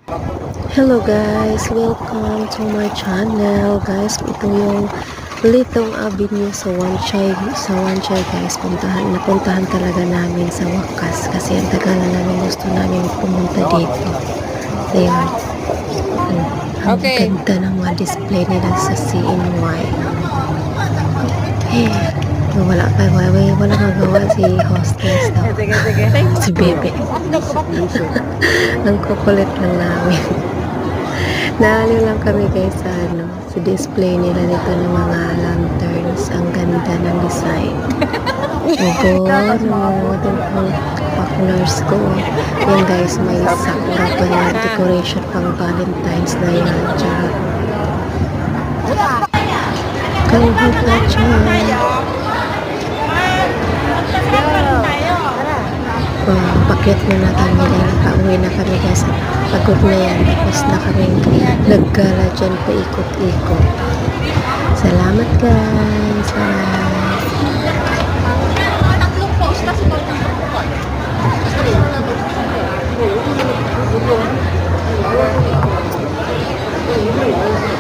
Hello guys, welcome to my channel guys. Ito yung Litong Avenue sa Wanchay guys. Napuntahan talaga namin sa wakas kasi ang tagal na namin gusto namin pumunta dito. Ayan. Ang ganda ng mga display nila sa CNY. Okay. Wala magawa si hostess daw. Si Bebe. Ang kukulit lang namin. Naaliw lang kami guys sa display nila dito ng mga lanterns. Ang ganda ng design. Ogo, din ang partners ko. Yan guys, may sakura pa na decoration pang Valentine's na yan. Tsaka kalihit na dyan. Pakyat muna kami dahil nakauwi na kami guys. Pagod na yan. Tapos na kami naggala dyan paikot-ikot. Salamat guys. Bye.